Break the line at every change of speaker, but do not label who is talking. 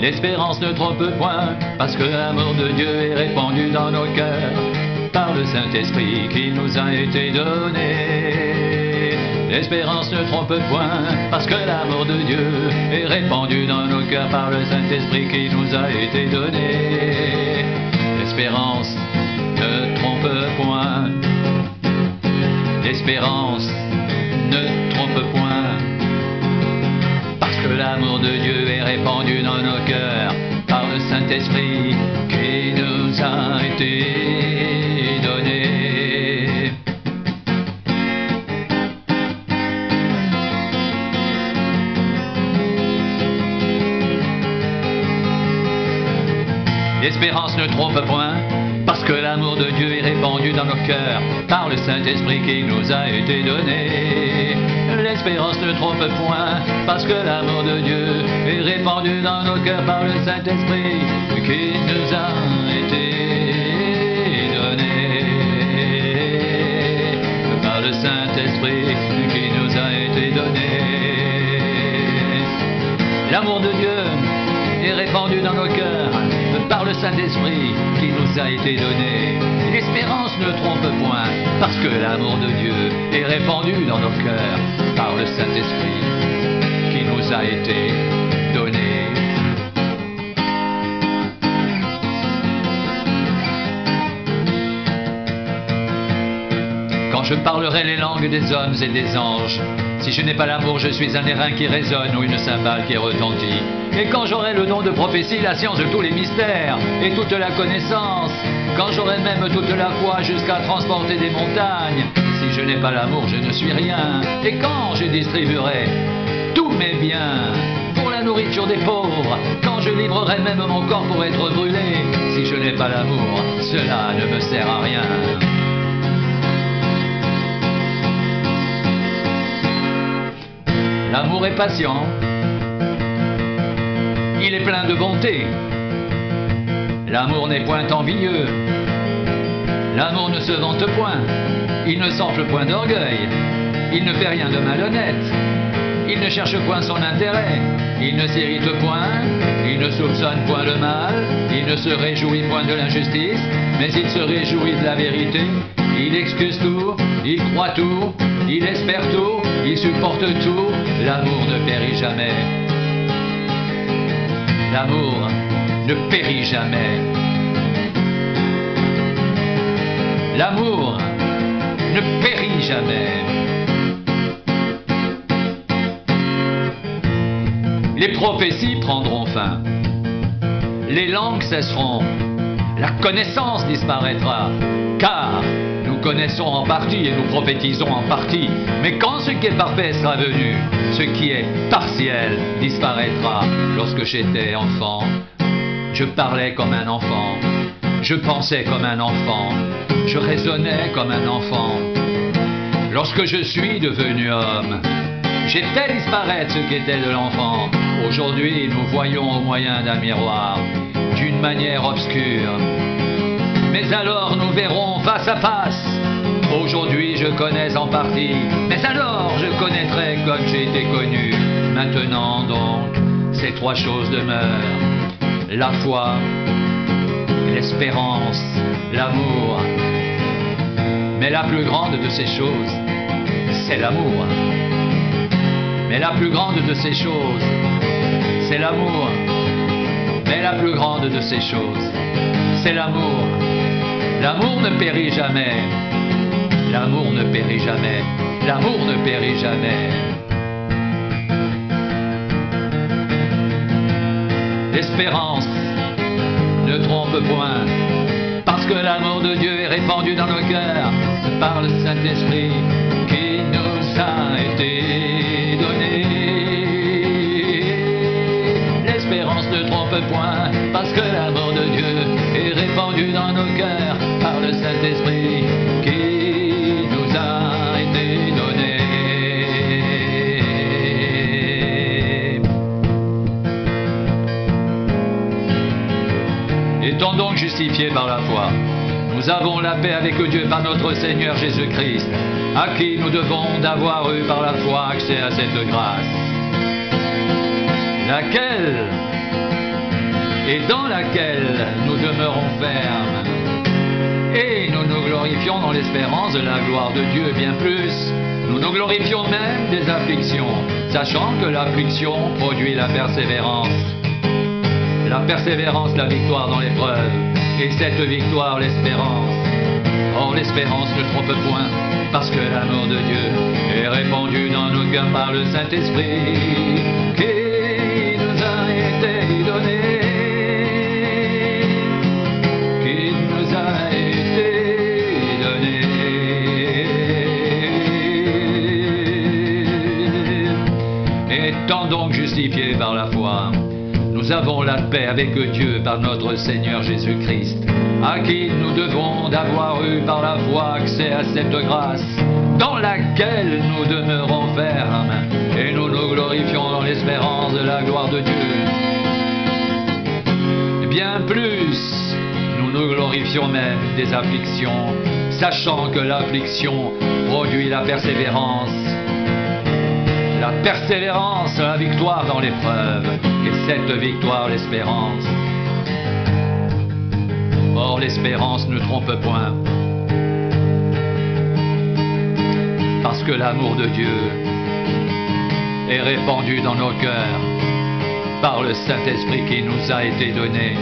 L'espérance ne trompe point, parce que l'amour de Dieu est répandu dans nos cœurs par le Saint-Esprit qui nous a été donné. L'espérance ne trompe point, parce que l'amour de Dieu est répandu dans nos cœurs par le Saint-Esprit qui nous a été donné. L'espérance ne trompe point. L'espérance ne trompe point, parce que l'amour de Dieu est répandu dans nos cœurs par le Saint-Esprit qui nous a été donné. L'espérance ne trompe point, parce que l'amour de Dieu est répandu dans nos cœurs par le Saint-Esprit qui nous a été donné. L'espérance ne trompe point, parce que l'amour de Dieu est répandu dans nos cœurs par le Saint-Esprit qui nous a été donné. Par le Saint-Esprit qui nous a été donné. L'amour de Dieu est répandu dans nos cœurs par le Saint-Esprit qui nous a été donné. L'espérance ne trompe point, parce que l'amour de Dieu est répandu dans nos cœurs par le Saint-Esprit qui nous a été donné. Quand je parlerai les langues des hommes et des anges, si je n'ai pas l'amour, je suis un airain qui résonne ou une cymbale qui retentit. Et quand j'aurai le don de prophétie, la science de tous les mystères et toute la connaissance, quand j'aurai même toute la foi jusqu'à transporter des montagnes, si je n'ai pas l'amour, je ne suis rien. Et quand je distribuerai tous mes biens pour la nourriture des pauvres, quand je livrerai même mon corps pour être brûlé, si je n'ai pas l'amour, cela ne me sert à rien. L'amour est patient, il est plein de bonté. L'amour n'est point envieux, l'amour ne se vante point, il ne s'enfle point d'orgueil, il ne fait rien de malhonnête, il ne cherche point son intérêt, il ne s'irrite point, il ne soupçonne point le mal, il ne se réjouit point de l'injustice, mais il se réjouit de la vérité. Il excuse tout, il croit tout, il espère tout, il supporte tout. L'amour ne périt jamais. L'amour ne périt jamais. L'amour ne périt jamais. Les prophéties prendront fin. Les langues cesseront. La connaissance disparaîtra. Car nous connaissons en partie et nous prophétisons en partie. Mais quand ce qui est parfait sera venu, ce qui est partiel disparaîtra. Lorsque j'étais enfant, je parlais comme un enfant, je pensais comme un enfant, je raisonnais comme un enfant. Lorsque je suis devenu homme, j'ai fait disparaître ce qu'était de l'enfant. Aujourd'hui, nous voyons au moyen d'un miroir, d'une manière obscure. Mais alors nous verrons face à face. Aujourd'hui je connais en partie, mais alors je connaîtrai comme j'ai été connu. Maintenant donc, ces trois choses demeurent: la foi, l'espérance, l'amour. Mais la plus grande de ces choses, c'est l'amour. Mais la plus grande de ces choses, c'est l'amour. Mais la plus grande de ces choses, c'est l'amour. L'amour ne périt jamais. L'amour ne périt jamais. L'amour ne périt jamais. L'espérance ne trompe point, parce que l'amour de Dieu est répandu dans nos cœurs par le Saint-Esprit qui nous a été donné. L'espérance ne trompe point, parce que l'amour de Dieu est répandu dans nos cœurs par le Saint-Esprit qui nous a été donné. Étant donc justifiés par la foi, nous avons la paix avec Dieu par notre Seigneur Jésus-Christ, à qui nous devons d'avoir eu par la foi accès à cette grâce, laquelle et dans laquelle nous demeurons fermes. Et nous nous glorifions dans l'espérance de la gloire de Dieu, bien plus. Nous nous glorifions même des afflictions, sachant que l'affliction produit la persévérance. La persévérance, la victoire dans l'épreuve, et cette victoire, l'espérance. Or l'espérance ne trompe point, parce que l'amour de Dieu est répandu dans nos cœurs par le Saint-Esprit qui nous a été donné. Qui nous a été donné. Étant donc justifiés par la foi, nous avons la paix avec Dieu par notre Seigneur Jésus-Christ, à qui nous devons d'avoir eu par la foi accès à cette grâce, dans laquelle nous demeurons fermes, et nous nous glorifions dans l'espérance de la gloire de Dieu. Bien plus, nous nous glorifions même des afflictions, sachant que l'affliction produit la persévérance. La persévérance, la victoire dans l'épreuve, et cette victoire, l'espérance. Or, l'espérance ne trompe point, parce que l'amour de Dieu est répandu dans nos cœurs par le Saint-Esprit qui nous a été donné.